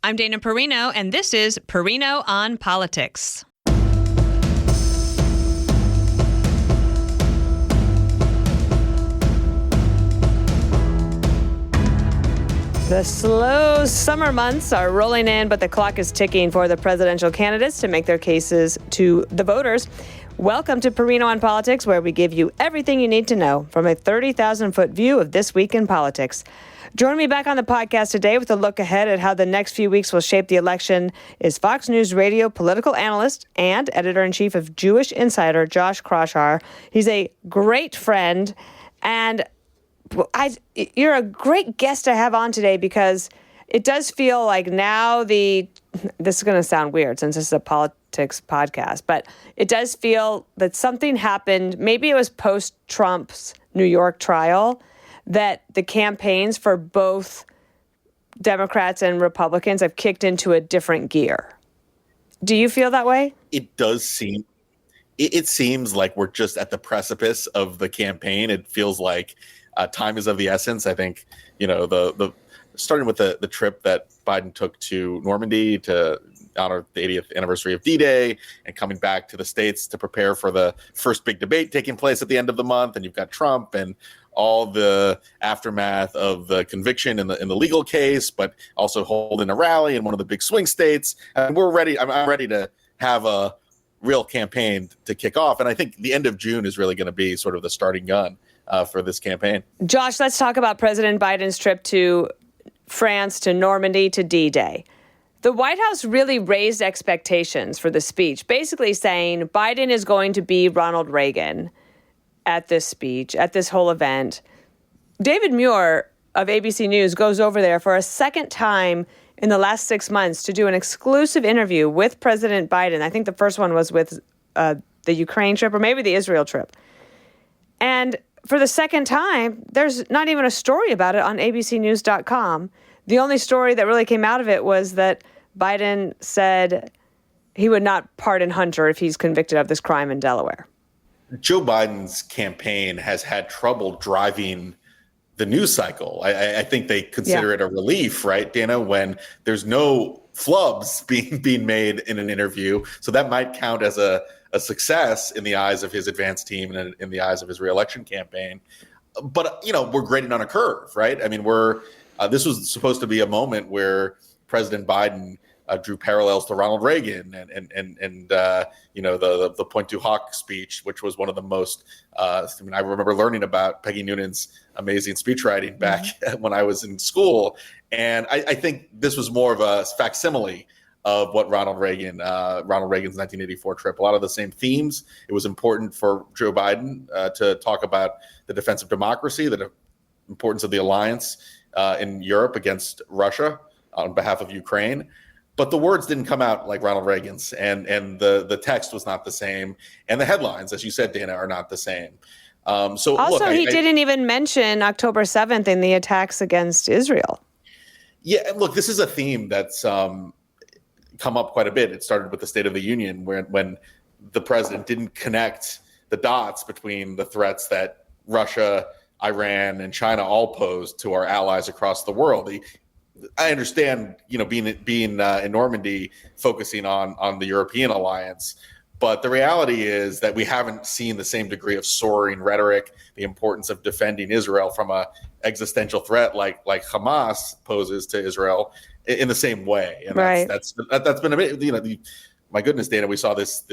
I'm Dana Perino, and this is Perino on Politics. The slow summer months are rolling in, but the clock is ticking for the presidential candidates to make their cases to the voters. Welcome to Perino on Politics, where we give you everything you need to know from a 30,000-foot view of this week in politics. Joining me back on the podcast today with a look ahead at how the next few weeks will shape the election is Fox News Radio political analyst and editor-in-chief of Jewish Insider, Josh Kraushaar. He's a great friend, and you're a great guest to have on today because it does feel like now this is going to sound weird since this is a politics podcast, but it does feel that something happened. Maybe it was post-Trump's New York trial that the campaigns for both Democrats and Republicans have kicked into a different gear. Do you feel that way? It does seem. It seems like we're just at the precipice of the campaign. It feels like time is of the essence. I think, the starting with the trip that Biden took to Normandy to honor the 80th anniversary of D-Day and coming back to the States to prepare for the first big debate taking place at the end of the month. And you've got Trump and all the aftermath of the conviction in the legal case, but also holding a rally in one of the big swing states. And we're ready. I'm ready to have a real campaign to kick off. And I think the end of June is really going to be sort of the starting gun for this campaign. Josh, let's talk about President Biden's trip to France, to Normandy, to D-Day. The White House really raised expectations for the speech, basically saying Biden is going to be Ronald Reagan at this speech, at this whole event. David Muir of ABC News goes over there for a second time in the last 6 months to do an exclusive interview with President Biden. I think the first one was with the Ukraine trip or maybe the Israel trip. And for the second time, there's not even a story about it on abcnews.com. The only story that really came out of it was that Biden said he would not pardon Hunter if he's convicted of this crime in Delaware. Joe Biden's campaign has had trouble driving the news cycle. I think they consider it a relief, right, Dana, when there's no flubs being made in an interview. So that might count as a success in the eyes of his advanced team and in the eyes of his reelection campaign. But, we're grading on a curve, right? I mean, this was supposed to be a moment where President Biden drew parallels to Ronald Reagan and the Point du Hoc speech, which was one of the most, I remember learning about Peggy Noonan's amazing speechwriting back when I was in school. And I think this was more of a facsimile of what Ronald Reagan's 1984 trip. A lot of the same themes. It was important for Joe Biden to talk about the defense of democracy, the importance of the alliance in Europe against Russia on behalf of Ukraine. But the words didn't come out like Ronald Reagan's, and the text was not the same, and the headlines, as you said, Dana, are not the same. He didn't even mention October 7th and the attacks against Israel. Yeah, look, this is a theme that's come up quite a bit. It started with the State of the Union, when the president didn't connect the dots between the threats that Russia, Iran, and China all posed to our allies across the world. I understand, being in Normandy, focusing on the European alliance, but the reality is that we haven't seen the same degree of soaring rhetoric, the importance of defending Israel from a existential threat like Hamas poses to Israel in the same way. And that's been a bit, my goodness, Dana, we saw this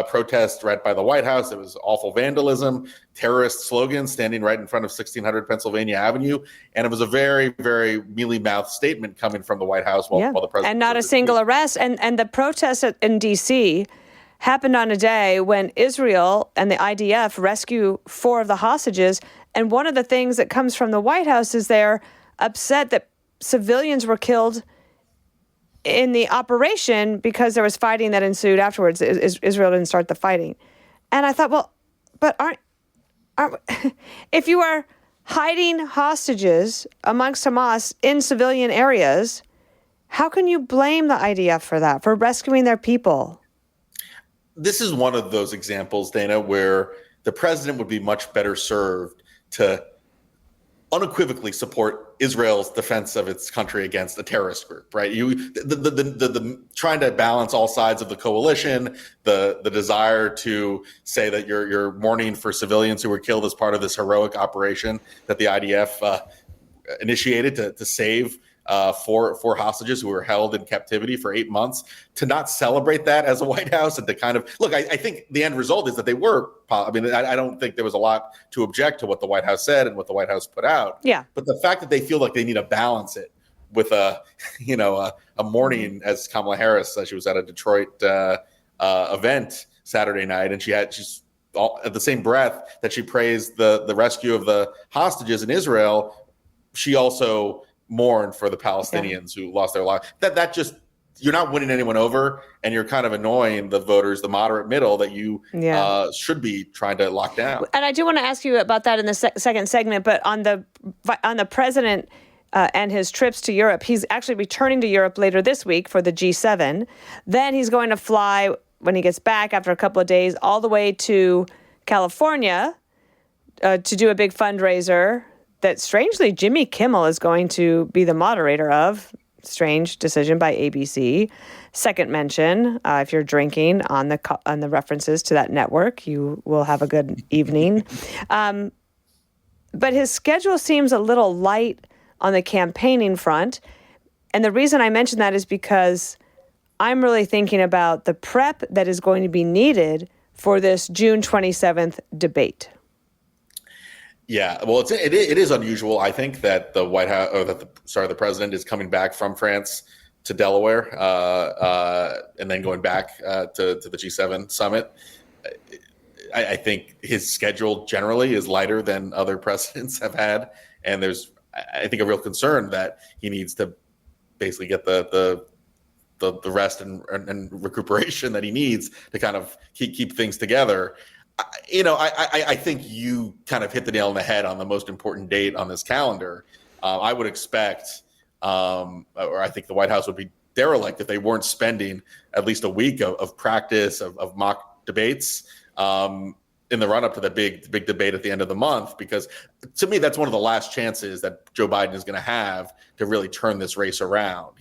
protest right by the White House. It was awful vandalism, terrorist slogans standing right in front of 1600 Pennsylvania Avenue. And it was a very, very mealy-mouthed statement coming from the White House while the president... And not a single arrest. And the protest in D.C. happened on a day when Israel and the IDF rescue 4 of the hostages. And one of the things that comes from the White House is they're upset that civilians were killed in the operation because there was fighting that ensued afterwards. Israel didn't start the fighting. And I thought, well, but aren't if you are hiding hostages amongst Hamas in civilian areas, how can you blame the IDF for that, for rescuing their people? This is one of those examples, Dana, where the president would be much better served to unequivocally support Israel's defense of its country against a terrorist group, right? The trying to balance all sides of the coalition, the desire to say that you're mourning for civilians who were killed as part of this heroic operation that the IDF initiated to save four hostages who were held in captivity for 8 months, to not celebrate that as a White House and to kind of look. I think the end result is that they were. I mean, I don't think there was a lot to object to what the White House said and what the White House put out. Yeah. But the fact that they feel like they need to balance it with a mourning, as Kamala Harris, she was at a Detroit event Saturday night, and she's all, at the same breath that she praised the rescue of the hostages in Israel, she also mourn for the Palestinians who lost their lives. That just, you're not winning anyone over, and you're kind of annoying the voters, the moderate middle that you should be trying to lock down. And I do want to ask you about that in the second segment, but on the president and his trips to Europe, he's actually returning to Europe later this week for the G7. Then he's going to fly, when he gets back after a couple of days, all the way to California to do a big fundraiser that strangely Jimmy Kimmel is going to be the moderator of. Strange decision by ABC. Second mention, if you're drinking on the references to that network, you will have a good evening. But his schedule seems a little light on the campaigning front. And the reason I mention that is because I'm really thinking about the prep that is going to be needed for this June 27th debate. Yeah, well, it is unusual, I think, that the White House, or that the president is coming back from France to Delaware and then going back to the G7 summit. I think his schedule generally is lighter than other presidents have had, and there's, I think, a real concern that he needs to basically get the rest and recuperation that he needs to kind of keep things together. I think you kind of hit the nail on the head on the most important date on this calendar. I would expect, or I think the White House would be derelict if they weren't spending at least a week of practice, of mock debates in the run-up to the big debate at the end of the month, because to me, that's one of the last chances that Joe Biden is going to have to really turn this race around.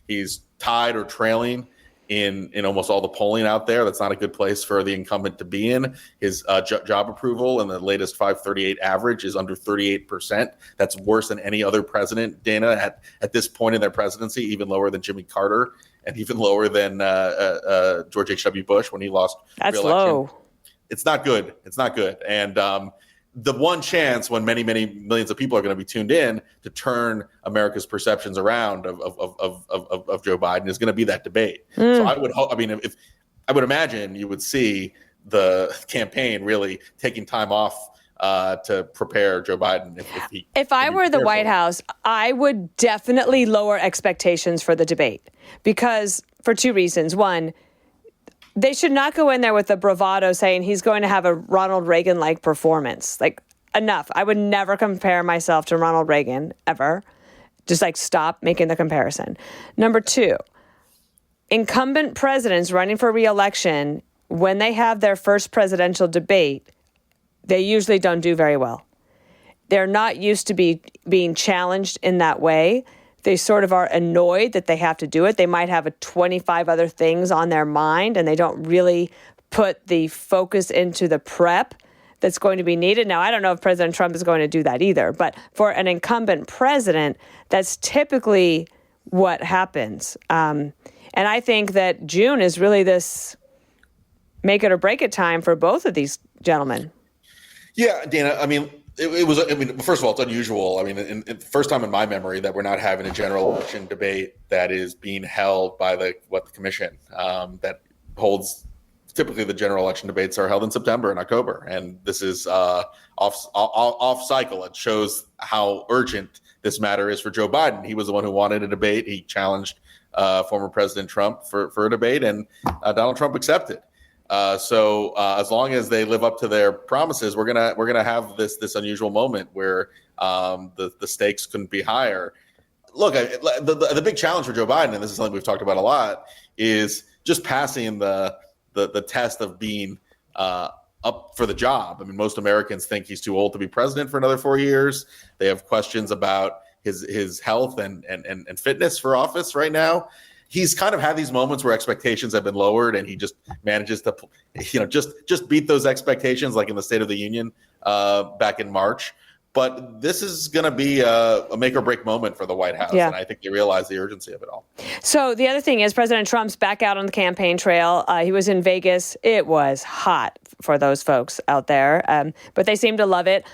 He's tied or trailing in almost all the polling out there. That's not a good place for the incumbent to be in. His job approval in the latest 538 average is under 38%. That's worse than any other president, Dana, at this point in their presidency, even lower than Jimmy Carter and even lower than George H.W. Bush when he lost re-election. Low. It's not good. It's not good. And the one chance when many, many millions of people are going to be tuned in to turn America's perceptions around of Joe Biden is going to be that debate. So I would hope, if I would imagine you would see the campaign really taking time off to prepare Joe Biden. If I were the White House, I would definitely lower expectations for the debate, because for two reasons. One, they should not go in there with the bravado saying he's going to have a Ronald Reagan-like performance. Like, enough. I would never compare myself to Ronald Reagan, ever. Just stop making the comparison. Number two, incumbent presidents running for re-election, when they have their first presidential debate, they usually don't do very well. They're not used to being challenged in that way. They sort of are annoyed that they have to do it. They might have 25 other things on their mind, and they don't really put the focus into the prep that's going to be needed. Now, I don't know if President Trump is going to do that either, but for an incumbent president, that's typically what happens. And I think that June is really this make it or break it time for both of these gentlemen. Yeah, Dana, it was, first of all, it's unusual. The first time in my memory that we're not having a general election debate that is being held by the commission that holds. Typically, the general election debates are held in September and October, and this is off cycle. It shows how urgent this matter is for Joe Biden. He was the one who wanted a debate. He challenged former President Trump for a debate, and Donald Trump accepted. So as long as they live up to their promises, we're gonna have this unusual moment where the stakes couldn't be higher. Look, the big challenge for Joe Biden, and this is something we've talked about a lot, is just passing the test of being up for the job. Most Americans think he's too old to be president for another 4 years. They have questions about his health and fitness for office right now. He's kind of had these moments where expectations have been lowered, and he just manages to, just beat those expectations, like in the State of the Union back in March. But this is going to be a make or break moment for the White House, and I think they realize the urgency of it all. So the other thing is President Trump's back out on the campaign trail. He was in Vegas. It was hot for those folks out there, but they seem to love it.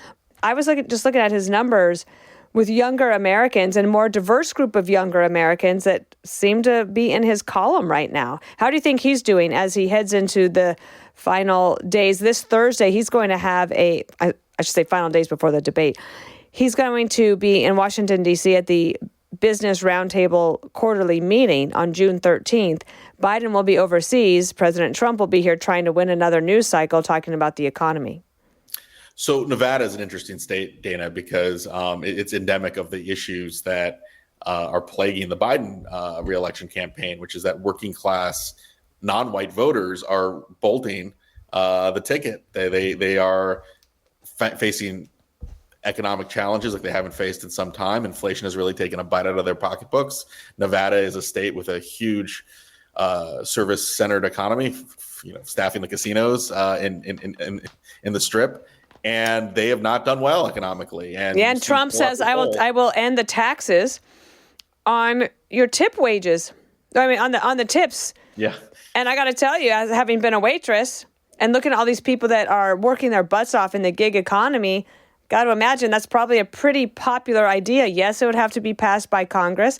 I was looking at his numbers with younger Americans and a more diverse group of younger Americans that seem to be in his column right now. How do you think he's doing as he heads into the final days? This Thursday, he's going to have I should say final days before the debate. He's going to be in Washington, D.C. at the Business Roundtable quarterly meeting on June 13th. Biden will be overseas. President Trump will be here trying to win another news cycle talking about the economy. So Nevada is an interesting state, Dana, because it's endemic of the issues that are plaguing the Biden reelection campaign, which is that working class, non-white voters are bolting the ticket. They are facing economic challenges like they haven't faced in some time. Inflation has really taken a bite out of their pocketbooks. Nevada is a state with a huge service-centered economy, staffing the casinos in the Strip. And they have not done well economically. And Trump says, I will end the taxes on your tip wages. I mean, on the tips. Yeah. And I got to tell you, as having been a waitress and looking at all these people that are working their butts off in the gig economy, got to imagine that's probably a pretty popular idea. Yes, it would have to be passed by Congress.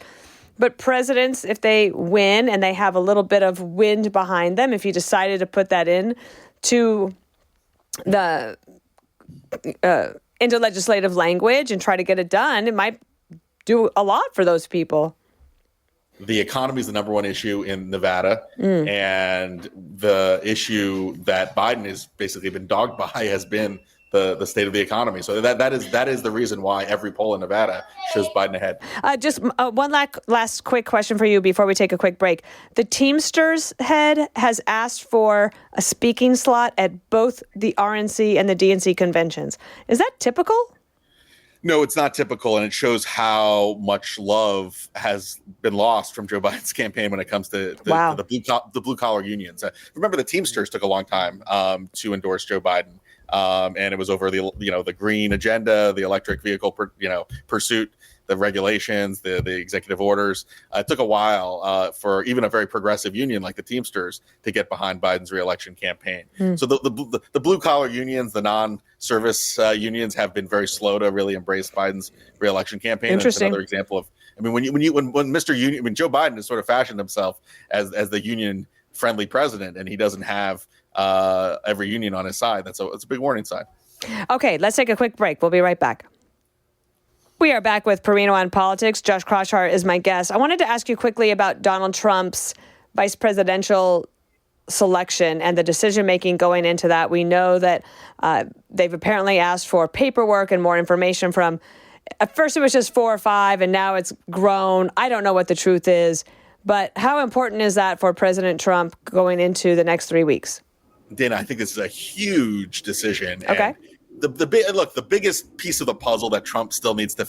But presidents, if they win and they have a little bit of wind behind them, if you decided to put that in to into legislative language and try to get it done, it might do a lot for those people. The economy is the number one issue in Nevada, and the issue that Biden has basically been dogged by has been the state of the economy. So that is the reason why every poll in Nevada shows Biden ahead. Just one last quick question for you before we take a quick break. The Teamsters head has asked for a speaking slot at both the RNC and the DNC conventions. Is that typical? No, it's not typical, and it shows how much love has been lost from Joe Biden's campaign when it comes to the blue collar unions. Remember, the Teamsters took a long time to endorse Joe Biden. And it was over the green agenda, the electric vehicle pursuit, the regulations, the executive orders. It took a while for even a very progressive union like the Teamsters to get behind Biden's reelection campaign. So the blue collar unions, the non-service unions, have been very slow to really embrace Biden's reelection campaign. Interesting. It's another example of, when Joe Biden has sort of fashioned himself as the union friendly president, and he doesn't have every union on his side. It's a big warning sign. Okay, let's take a quick break. We'll be right back. We are back with Perino on Politics. Josh Kraushaar is my guest. I wanted to ask you quickly about Donald Trump's vice presidential selection and the decision-making going into that. We know that they've apparently asked for paperwork and more information from, at first it was just 4 or 5, and now it's grown. I don't know what the truth is, but how important is that for President Trump going into the next 3 weeks? Dana, I think this is a huge decision. Okay. And the biggest piece of the puzzle that Trump still needs to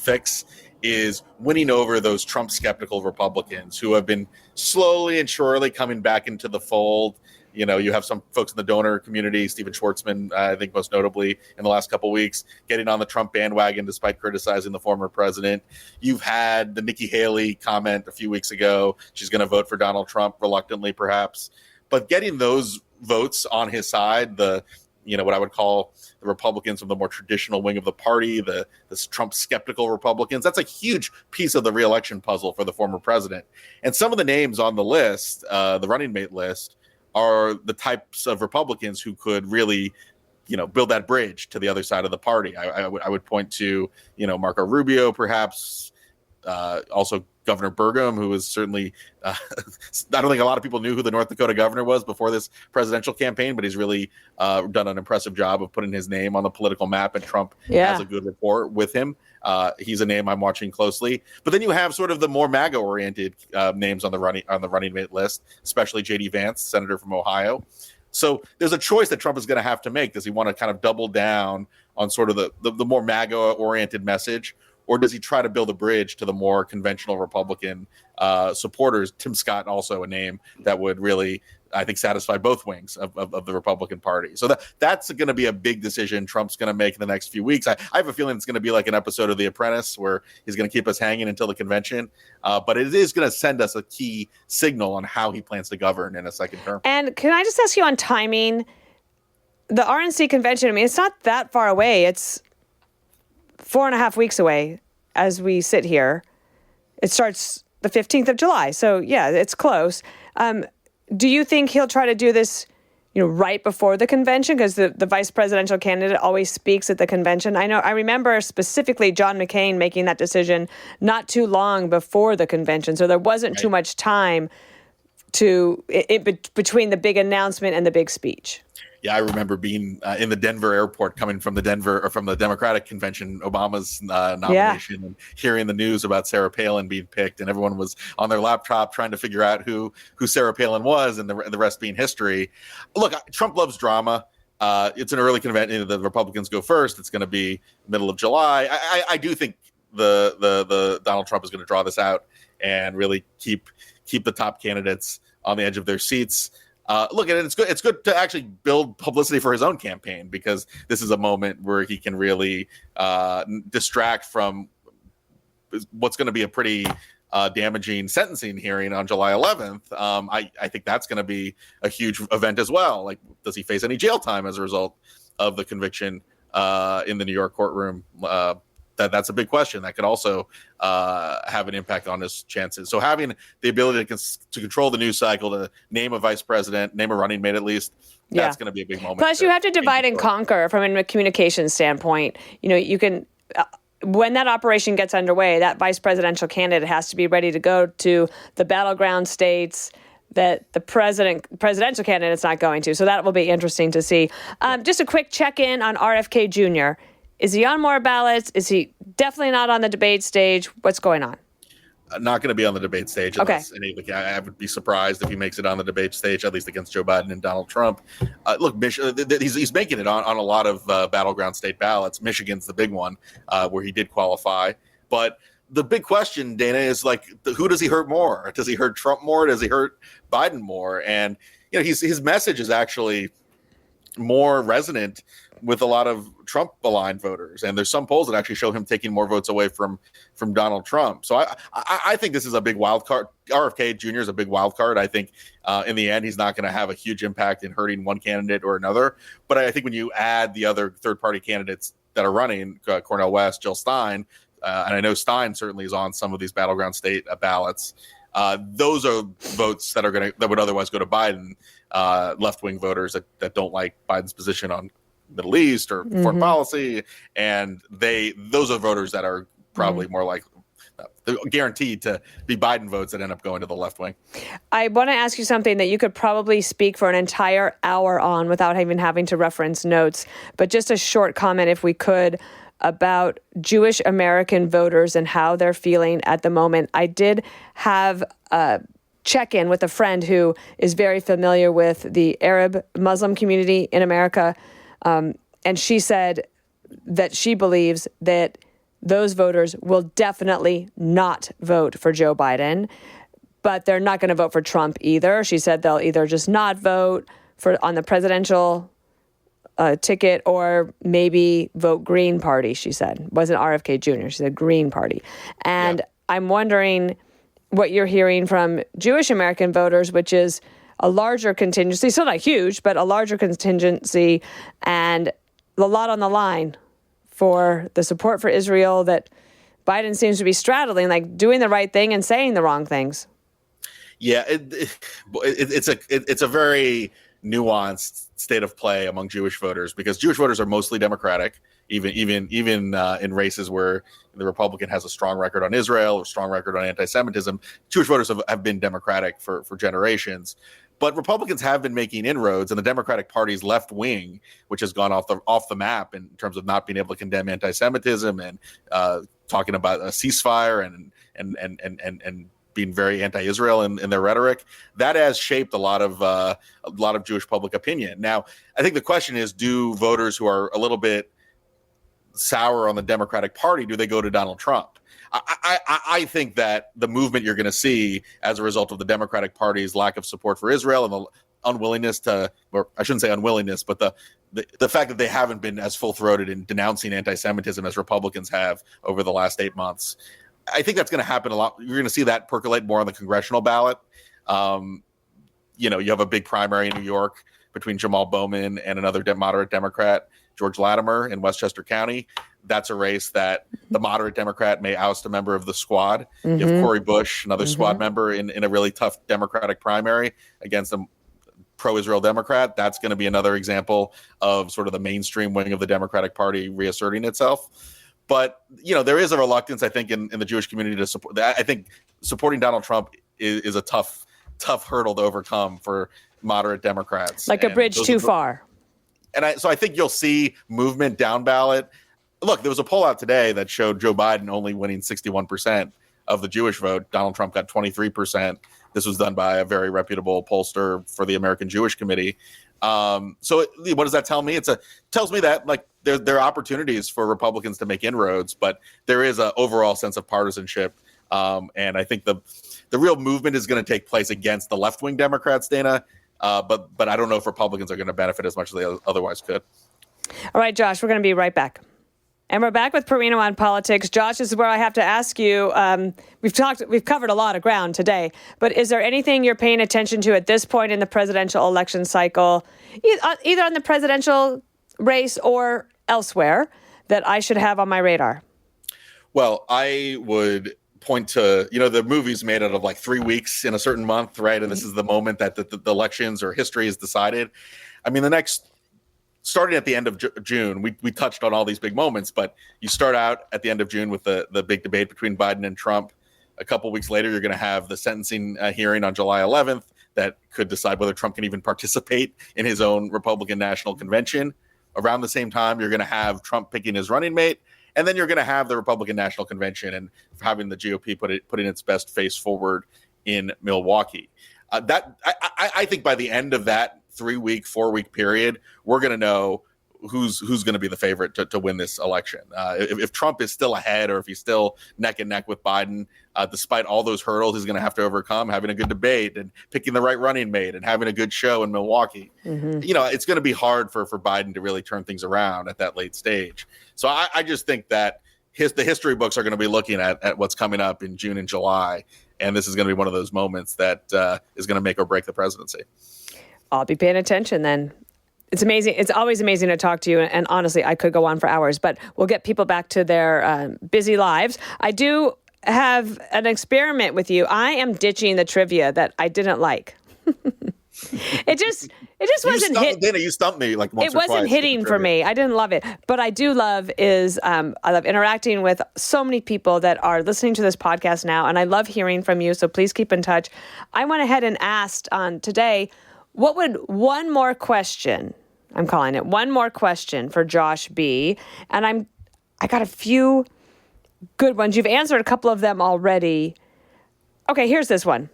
fix is winning over those Trump skeptical Republicans who have been slowly and surely coming back into the fold. You have some folks in the donor community, Stephen Schwartzman, I think most notably in the last couple of weeks, getting on the Trump bandwagon despite criticizing the former president. You've had the Nikki Haley comment a few weeks ago. She's going to vote for Donald Trump reluctantly, perhaps. But getting those votes on his side, what I would call the Republicans from the more traditional wing of the party, the Trump skeptical Republicans, that's a huge piece of the reelection puzzle for the former president. And some of the names on the list, the running mate list, are the types of Republicans who could really, build that bridge to the other side of the party. I would point to, Marco Rubio, perhaps, also Governor Burgum, who was certainly, I don't think a lot of people knew who the North Dakota governor was before this presidential campaign, but he's really done an impressive job of putting his name on the political map, and Trump has a good rapport with him. He's a name I'm watching closely. But then you have sort of the more MAGA-oriented names on the running mate list, especially J.D. Vance, senator from Ohio. So there's a choice that Trump is going to have to make. Does he want to kind of double down on sort of the more MAGA-oriented message, or does he try to build a bridge to the more conventional Republican supporters? Tim Scott, also a name that would really, I think, satisfy both wings of the Republican Party. So that's going to be a big decision Trump's going to make in the next few weeks. I have a feeling it's going to be like an episode of The Apprentice where he's going to keep us hanging until the convention. But it is going to send us a key signal on how he plans to govern in a second term. And can I just ask you on timing? The RNC convention, I mean, it's not that far away. It's 4.5 weeks away as we sit here. It starts the 15th of July. So, yeah, it's close. Do you think he'll try to do this, right before the convention? Because the vice presidential candidate always speaks at the convention. I remember specifically John McCain making that decision not too long before the convention. So there wasn't too much time between the big announcement and the big speech. Yeah, I remember being in the Denver airport, coming from the Democratic convention, Obama's nomination, and hearing the news about Sarah Palin being picked, and everyone was on their laptop trying to figure out who Sarah Palin was, and the rest being history. Look, Trump loves drama. It's an early convention. The Republicans go first. It's going to be middle of July. I do think the Donald Trump is going to draw this out and really keep the top candidates on the edge of their seats. Look, and it's good to actually build publicity for his own campaign, because this is a moment where he can really distract from what's going to be a pretty damaging sentencing hearing on July 11th. I think that's going to be a huge event as well. Like, does he face any jail time as a result of the conviction in the New York courtroom? That's a big question that could also have an impact on his chances. So having the ability to control the news cycle, to name a vice president, name a running mate at least, that's going to be a big moment. Plus, you have to divide and conquer from a communication standpoint. You can, when that operation gets underway, that vice presidential candidate has to be ready to go to the battleground states that the presidential candidate's not going to. So that will be interesting to see. Just a quick check-in on RFK Jr. Is he on more ballots? Is he definitely not on the debate stage? What's going on? Not going to be on the debate stage. I would be surprised if he makes it on the debate stage, at least against Joe Biden and Donald Trump. Look, he's making it on a lot of battleground state ballots. Michigan's the big one where he did qualify. But the big question, Dana, is like, who does he hurt more? Does he hurt Trump more? Does he hurt Biden more? And his message is actually more resonant with a lot of Trump-aligned voters, and there's some polls that actually show him taking more votes away from Donald Trump. So I think this is a big wild card. RFK Jr. is a big wild card. I think in the end, he's not going to have a huge impact in hurting one candidate or another. But I think when you add the other third-party candidates that are running, Cornel West, Jill Stein, and I know Stein certainly is on some of these battleground state ballots. Those are votes that would otherwise go to Biden, left-wing voters that don't like Biden's position on Middle East or foreign policy, and those are voters that are probably more likely, they're guaranteed to be Biden votes that end up going to the left wing. I want to ask you something that you could probably speak for an entire hour on without even having to reference notes, but just a short comment, if we could, about Jewish American voters and how they're feeling at the moment. I did have a check-in with a friend who is very familiar with the Arab Muslim community in America. And she said that she believes that those voters will definitely not vote for Joe Biden, but they're not going to vote for Trump either. She said they'll either just not vote on the presidential ticket or maybe vote Green Party, she said. It wasn't RFK Jr., she said Green Party. And I'm wondering what you're hearing from Jewish American voters, which is a larger contingency, still not huge, but a larger contingency, and a lot on the line for the support for Israel that Biden seems to be straddling, like doing the right thing and saying the wrong things. Yeah, it's a very nuanced state of play among Jewish voters, because Jewish voters are mostly Democratic, even in races where the Republican has a strong record on Israel or strong record on anti-Semitism. Jewish voters have been Democratic for generations. But Republicans have been making inroads, and the Democratic Party's left wing, which has gone off the map in terms of not being able to condemn anti-Semitism and talking about a ceasefire and being very anti-Israel in their rhetoric, that has shaped a lot of Jewish public opinion. Now, I think the question is, do voters who are a little bit sour on the Democratic Party, do they go to Donald Trump? I think that the movement you're going to see as a result of the Democratic Party's lack of support for Israel and the unwillingness to, or I shouldn't say unwillingness, but the fact that they haven't been as full-throated in denouncing anti-Semitism as Republicans have over the last 8 months. I think that's going to happen a lot. You're going to see that percolate more on the congressional ballot. You have a big primary in New York between Jamal Bowman and another moderate Democrat, George Latimer in Westchester County. That's a race that the moderate Democrat may oust a member of the squad. You have Cori Bush, another squad member in a really tough Democratic primary against a pro-Israel Democrat. That's going to be another example of sort of the mainstream wing of the Democratic Party reasserting itself. But, there is a reluctance, I think, in the Jewish community to support that. I think supporting Donald Trump is a tough hurdle to overcome for moderate Democrats. Like a bridge too far. And so I think you'll see movement down ballot. Look, there was a poll out today that showed Joe Biden only winning 61% of the Jewish vote. Donald Trump got 23%. This was done by a very reputable pollster for the American Jewish Committee. So what does that tell me? Tells me that there are opportunities for Republicans to make inroads, but there is an overall sense of partisanship. And I think the real movement is going to take place against the left-wing Democrats, Dana. But I don't know if Republicans are going to benefit as much as they otherwise could. All right, Josh, we're going to be right back. And we're back with Perino on Politics. Josh, this is where I have to ask you, we've covered a lot of ground today, but is there anything you're paying attention to at this point in the presidential election cycle, either on the presidential race or elsewhere, that I should have on my radar? Well, I would point to, the movie's made out of 3 weeks in a certain month, right? And this is the moment that the elections or history is decided. I mean, starting at the end of June, we touched on all these big moments, but you start out at the end of June with the big debate between Biden and Trump. A couple weeks later, you're going to have the sentencing hearing on July 11th that could decide whether Trump can even participate in his own Republican National Convention. Around the same time, you're going to have Trump picking his running mate. And then you're going to have the Republican National Convention and having the GOP putting its best face forward in Milwaukee. I think by the end of that 3-week, 4-week period, we're going to know who's going to be the favorite to win this election. If Trump is still ahead or if he's still neck and neck with Biden, despite all those hurdles he's going to have to overcome, having a good debate and picking the right running mate and having a good show in Milwaukee, it's going to be hard for Biden to really turn things around at that late stage. So I just think that the history books are going to be looking at what's coming up in June and July. And this is going to be one of those moments that is going to make or break the presidency. I'll be paying attention then. It's amazing. It's always amazing to talk to you. And honestly, I could go on for hours, but we'll get people back to their busy lives. I do have an experiment with you. I am ditching the trivia that I didn't like. It just wasn't hitting. Dana, you stumped me once or twice. It wasn't hitting for me. I didn't love it. But I do love I love interacting with so many people that are listening to this podcast now. And I love hearing from you. So please keep in touch. I went ahead and asked on today, what would one more question, I'm calling it one more question for Josh be? And I got a few good ones. You've answered a couple of them already. Okay, here's this one.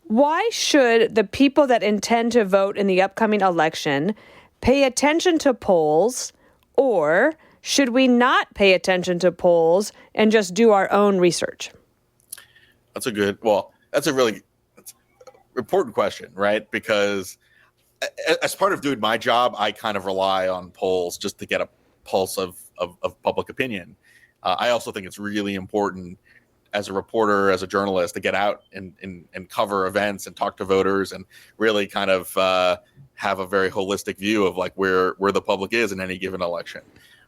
Why should the people that intend to vote in the upcoming election pay attention to polls, or should we not pay attention to polls and just do our own research? That's a really important question, right? Because as part of doing my job, I kind of rely on polls just to get a pulse of public opinion. I also think it's really important as a reporter, as a journalist, to get out and cover events and talk to voters and really kind of have a very holistic view of where the public is in any given election.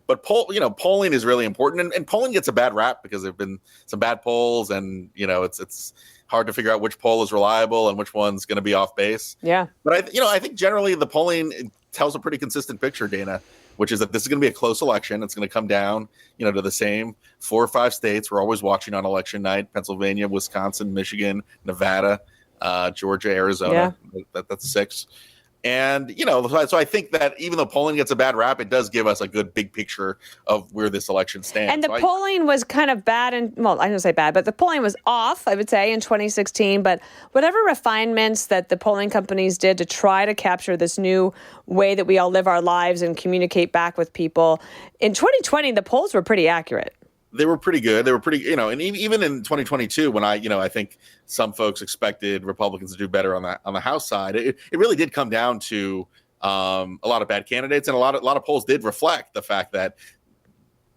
But polling is really important, and polling gets a bad rap because there've been some bad polls, and it's hard to figure out which poll is reliable and which one's going to be off base. Yeah. But I think generally the polling tells a pretty consistent picture, Dana, which is that this is going to be a close election. It's going to come down, to the same 4 or 5 states we're always watching on election night: Pennsylvania, Wisconsin, Michigan, Nevada, Georgia, Arizona. Yeah. That's 6. And, so I think that even though polling gets a bad rap, it does give us a good big picture of where this election stands. And the polling was kind of bad, I don't say bad, but the polling was off, I would say, in 2016. But whatever refinements that the polling companies did to try to capture this new way that we all live our lives and communicate back with people, in 2020, the polls were pretty accurate. They were pretty good. They were pretty, and even in 2022, when I think some folks expected Republicans to do better on the House side, it really did come down to a lot of bad candidates, and a lot of polls did reflect the fact that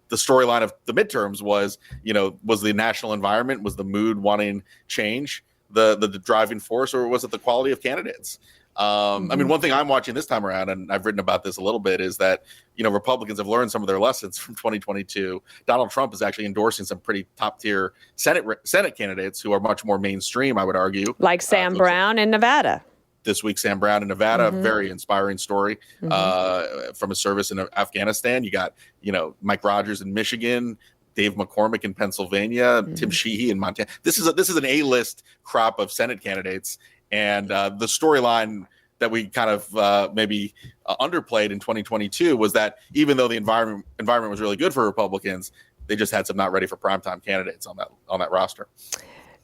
the storyline of the midterms was the national environment, was the mood wanting change the driving force, or was it the quality of candidates? I mean, one thing I'm watching this time around, and I've written about this a little bit, is that, Republicans have learned some of their lessons from 2022. Donald Trump is actually endorsing some pretty top tier Senate candidates who are much more mainstream, I would argue. Like Sam Brown in Nevada. This week, Sam Brown in Nevada, very inspiring story from his service in Afghanistan. You got, Mike Rogers in Michigan, Dave McCormick in Pennsylvania, Tim Sheehy in Montana. This is an A-list crop of Senate candidates. And the storyline that we kind of maybe underplayed in 2022 was that even though the environment was really good for Republicans, they just had some not ready for primetime candidates on that roster.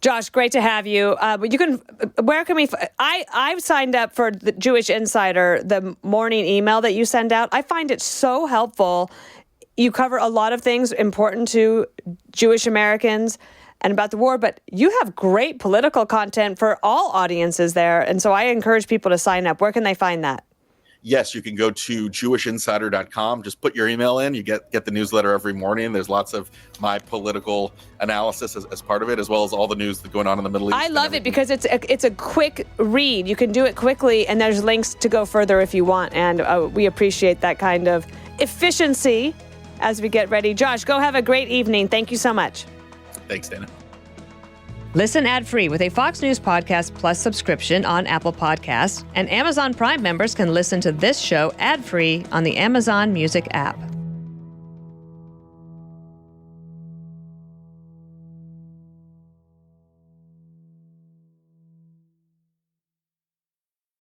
Josh, great to have you. Where can we? I've signed up for the Jewish Insider, the morning email that you send out. I find it so helpful. You cover a lot of things important to Jewish Americans and about the war, but you have great political content for all audiences there. And so I encourage people to sign up. Where can they find that? Yes, you can go to jewishinsider.com. Just put your email in. You get the newsletter every morning. There's lots of my political analysis as part of it, as well as all the news that's going on in the Middle East. I love it because it's a quick read. You can do it quickly, and there's links to go further if you want. And we appreciate that kind of efficiency as we get ready. Josh, go have a great evening. Thank you so much. Thanks, Dana. Listen ad-free with a Fox News Podcast Plus subscription on Apple Podcasts, and Amazon Prime members can listen to this show ad-free on the Amazon Music app.